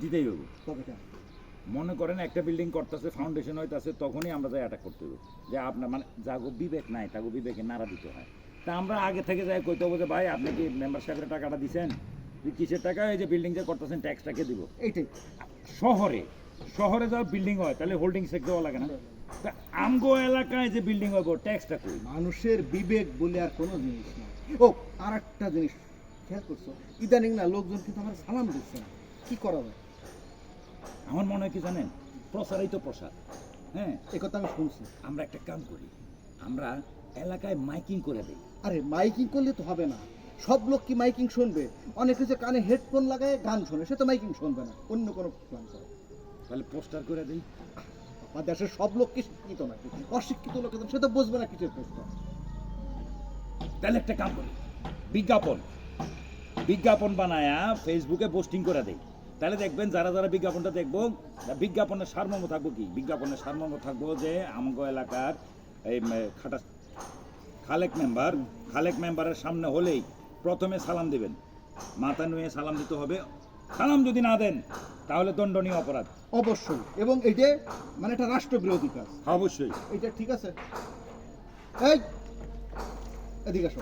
দিতেই হবে। তবে কেন? মনে করেন একটা বিল্ডিং করতেছে, ফাউন্ডেশন হইতাছে, তখনই আমরা যাই অ্যাটাক করতে হবে। যে আপনার মানে যাগো বিবেক নাই তাগো বিবেকে নাড়া দিতে হয়। তা আমরা আগে থেকে যাই কইতে হবে যে ভাই আপনি কি মেম্বার সাহেবের টাকাটা দিচ্ছেন, কিসের টাকা, এই যে বিল্ডিং যে করতেছেন ট্যাক্সটাকে দিব। এইটাই শহরে শহরে যা বিল্ডিং হয় তাহলে হোল্ডিং সেক্ট দেওয়া লাগে না? তা আমগো এলাকায় যে বিল্ডিং হইব ট্যাক্সটা কই? মানুষের বিবেক বলে আর কোনো জিনিস না। ও আর একটা জিনিস খেয়াল করছো, ইদানিং না লোকজন কিন্তু আমার সালাম দিচ্ছে না, কি করা যায়? আমার মনে হয় কি জানেন, প্রসারই তো প্রসার। হ্যাঁ, এ কথা আমি শুনছি। আমরা একটা কাম করি, আমরা এলাকায় মাইকিং করে দিই। আরে মাইকিং করলে তো হবে না, সব লোক কি মাইকিং শুনবে? অনেকে যে কানে হেডফোন লাগায় গান শোনে, সে তো মাইকিং শুনবে না, অন্য কোনো প্ল্যান করে। তাহলে পোস্টার করে দিই। আমার দেশের সব লোক কি শিক্ষিত নাকি? অশিক্ষিত লোক সে তো বুঝবে না কিসের পোস্টার। তাহলে একটা কাম করি, বিজ্ঞাপন বিজ্ঞাপন বানায়া ফেসবুকে পোস্টিং করে দেই। তাহলে দেখবেন যারা যারা বিজ্ঞাপনটা দেখবো, বিজ্ঞাপনের সারমর্ম থাকবো কি, বিজ্ঞাপনের সারমর্ম থাকবো যে আমগো এলাকার এই খাটা খালেক মেম্বারের সামনে হলেই প্রথমে সালাম দিবেন, মাথা নুয়ে সালাম দিতে হবে। সালাম যদি না দেন তাহলে দণ্ডনীয় অপরাধ। অবশ্যই, এবং এইটা মানে একটা রাষ্ট্রবিরোধী কাজ। অবশ্যই। এটা ঠিক আছে? এই এদিকে আসো,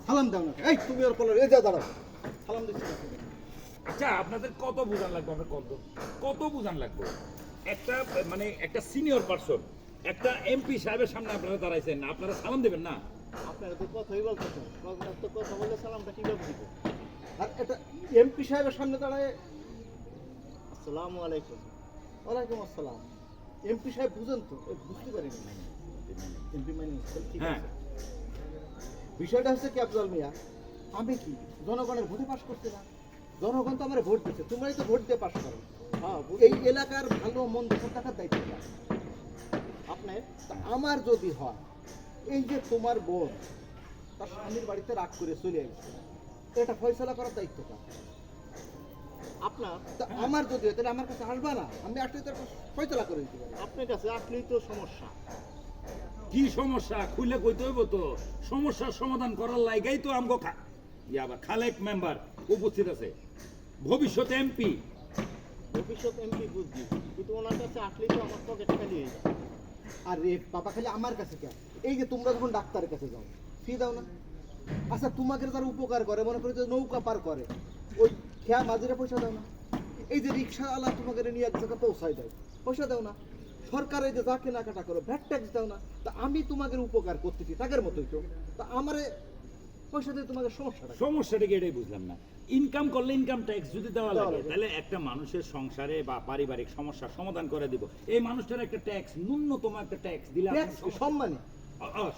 সালাম দাও না। এই তুমি ওর কলার এই যা দাঁড়াও, সালাম দিচ্ছি না। আচ্ছা, আপনাদের কত বুঝান লাগবে, আমরা কত বুঝান লাগবে? একটা মানে একটা সিনিয়র পারসন, একটা এমপি সাহেবের সামনে আপনারা দাঁড়াইছেন, আপনারা সালাম দেবেন না? আপনারা তো কথাই বলতেছেন, তো কথা বলে সালামটা কিভাবে দিব? আর এটা এমপি সাহেবের সামনে দাঁড়ায় আসসালামু আলাইকুম। ওয়ালাইকুম আসসালাম। এমপি সাহেব বুঝেন তো? বুঝতে পারিনি। এমপি মানে ঠিক হ্যাঁ। আছে। বিষয়টা হচ্ছে কি আফজল মিয়া, আমি কি জনগণের ভোটে পাশ করতে না? জনগণ তো আমার ভোট দিচ্ছে, তোমরাই তো ভোট দিয়ে পাশ করো। হ্যাঁ, এই এলাকার ভালো মন্দ সব টাকার দায়িত্ব কার? আপনার তা আমার যদি হয়, এই যে তোমার বোন তার স্বামীর বাড়িতে রাগ করে চলে আসছে, এটা ফয়সালা করার দায়িত্ব কার? আপনার তা আমার যদি হয় তাহলে আমার কাছে আসবা না, আমি আসলে তো একটা ফয়সালা করে দিতে পারি। আপনার কাছে আসলেই তো সমস্যা। কি সমস্যা খুলে কইতে হইব তো, সমস্যার সমাধান করার লাইগাই তো আমগো খালেক মেম্বার উপস্থিত আছে, ভবিষ্যৎ এমপি। ভবিষ্যৎ এমপি বুঝছি, কিন্তু ওনার কাছে আসলেই তো আমার পকেট খালি হয়ে যায়। আর রে বাবা, খালি আমার কাছে কেন? এই যে তোমরা যখন ডাক্তারের কাছে যাও, ফি দাও না? আচ্ছা, তোমাকে যারা উপকার করে, মনে করো যে নৌকা পার করে, ওই খেয়া মাঝিরা পয়সা দাও না? এই যে রিক্সাওয়ালা তোমাকে নিয়ে এক জায়গায় পৌঁছায় দেয়, পয়সা দাও না? সরকার এই যে যা কেনাকাটা করো, ভ্যাট ট্যাক্স দাও না? তা আমি তোমাদের উপকার করতেছি তাদের মতোই তো, তা আমারে পয়সা দিয়ে তোমাদের সমস্যাটা কি? সমস্যাটা কি এটাই বুঝলাম না। ইনকাম করলে ইনকাম ট্যাক্স যদি দেওয়া লাগে, তাহলে একটা মানুষের সংসারে বা পারিবারিক সমস্যার সমাধান করে দিব। এই মানুষটার একটা ট্যাক্স, ন্যূনতম একটা ট্যাক্স দিলে আপনার ট্যাক্স সম্মানী।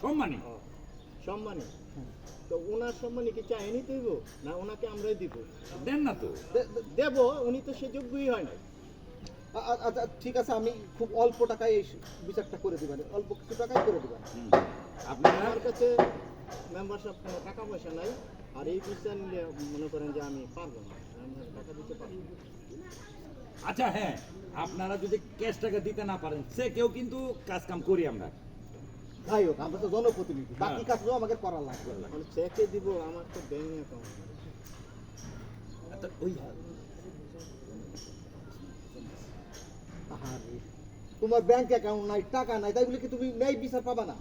সম্মানী সম্মানী। তো ওনার সম্মানী কি চাইনি দিব না, ওনাকে আমরাই দিব? দেন না তো। দেব, উনি তো সে যোগ্যই হয় না। আচ্ছা ঠিক আছে, আমি খুব অল্প টাকায় এই বিচারটা করে দিবেন, অল্প কিছু টাকায় করে দিবেন। আপনারা আমার কাছে মেম্বারশিপ কোনো টাকা পয়সা নাই, আর এই বিচার নিলে মনে করেন যে আমি পারবো না, আমি টাকা দিতে পারবো না। আচ্ছা, হ্যাঁ, আপনারা যদি ক্যাশ টাকা দিতে না পারেন, সে কেউ কিন্তু কাজ কাম করি আমরা। যাই হোক, আমরা তো জনপ্রতিনিধি, বাকি হ্যাঁ। কাজও আমাকে করা লাগবে। মানে চেকে দিব, আমার তো ব্যাংক অ্যাকাউন্ট। আচ্ছা, ওই আহারে, তোমার ব্যাংক অ্যাকাউন্ট নাই, টাকা নাই, তাই বলে কি তুমি ন্যায় বিচার পাবা না?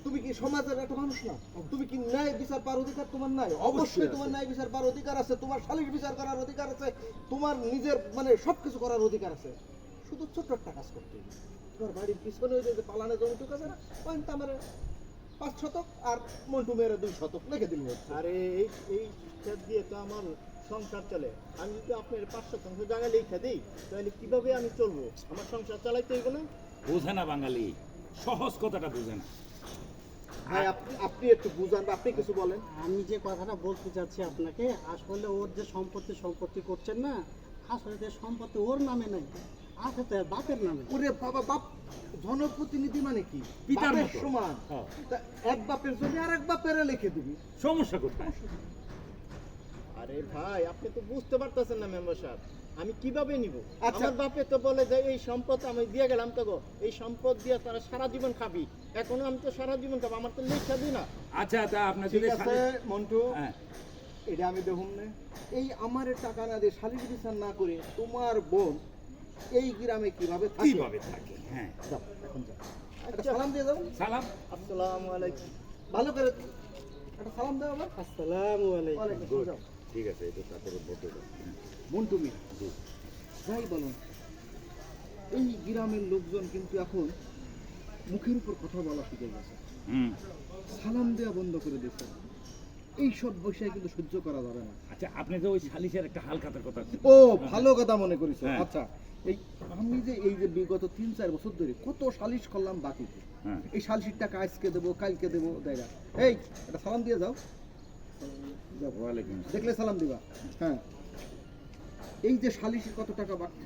তুমি কি সমাজের একটা মানুষ না? তুমি কি ন্যায় বিচার পাওয়ার অধিকার তোমার নাই? অবশ্যই তোমার ন্যায় বিচার পাওয়ার অধিকার আছে, তোমার সালিশ বিচার করার অধিকার আছে, তোমার নিজের মানে সবকিছু করার অধিকার আছে। শুধু ছোট্ট একটা কাজ করতে হবে। তোমার বাড়ির পিছনে ওই যে পালানে জমিটুক আছে না, ওই আমার 5 শতক আর মন্টু মেয়ের 2 শতক লিখে দিলে হচ্ছে। আর এই এই ক্ষেত দিয়ে তো আমার সংসার চলে। আমি যদি আপনার 500 জায়গা লিখে দিই, তাহলে কিভাবে আমি চলবো? আমার সংসার চালাইতে হইব না? বোঝে না বাঙালি, সহজ কথাটা বোঝে না। ভাই আপনি একটু বুঝান, বা আপনি কিছু বলেন। আমি যে কথাটা বলতে চাচ্ছি আপনাকে, আসলে ওর যে সম্পত্তি করছেন না, আসলে যে সম্পত্তি ওর নামে নাই, আছে তো এর বাপের নামে। ওরে বাবা, বাপ জনপ্রতিনিধি মানে কি? পিতার বাপের মতো। সমান। হ্যাঁ। তা এক বাপের জমি আর এক বাপের লিখে দিবি। সমস্যা কোথায়? আরে ভাই, আপনি তো বুঝতে পারতেছেন না মেম্বার সাহেব, আমি কিভাবে নিব? আচ্ছা। আমার বাপে তো বলে যে এই সম্পদ আমি দিয়ে গেলাম, তো গো এই সম্পদ দিয়ে তারা সারা জীবন খাবি। এখনো আমি তো সারা জীবন খাবো, আমার তো লেখা দিই না। আচ্ছা, তা আপনার ঠিক যদি আছে মন্টু, হ্যাঁ, এটা আমি দেখুন না, এই আমার টাকা না দিয়ে শালির বিচার না করে তোমার বোন এই গ্রামে কিভাবে থাকে? কিভাবে থাকে? হ্যাঁ, যাও, এখন যাও। একটা সালাম দিয়ে যাও, সালাম। আসসালামু আলাইকুম। ভালো করে একটা সালাম দাও আমার। আসসালামু আলাইকুম। ওয়ালাইকুম আসসালাম, যাও। ঠিক আছে, এটা তারপরে বলতে হবে। মন্টু মিয়া, যাই বলুন, এই গ্রামের লোকজন কিন্তু এখন মুখের উপর কথা বলা শিখে গেছে, হুম। সালাম দেওয়া বন্ধ করে দিয়েছে। এইসব বিষয় কিন্তু সহ্য করা যাবে না। আচ্ছা, আপনি যে ওই সালিশের একটা হালখাতার কথা ও ভালো কথা মনে করেছো। হ্যাঁ। আচ্ছা, আমি যে এই যে বিগত 3-4 বছর ধরে কত সালিশ করলাম বাকিতে, হ্যাঁ। এই সালিশির টাকা আজকে দেবো কালকে দেবো দেয় না। এই একটা সালাম দিয়ে যাও, যাও। ওয়ালাইকুম আসসালাম। দেখলে সালাম দিবা। হ্যাঁ, এই যে সালিশির কত টাকা বাকি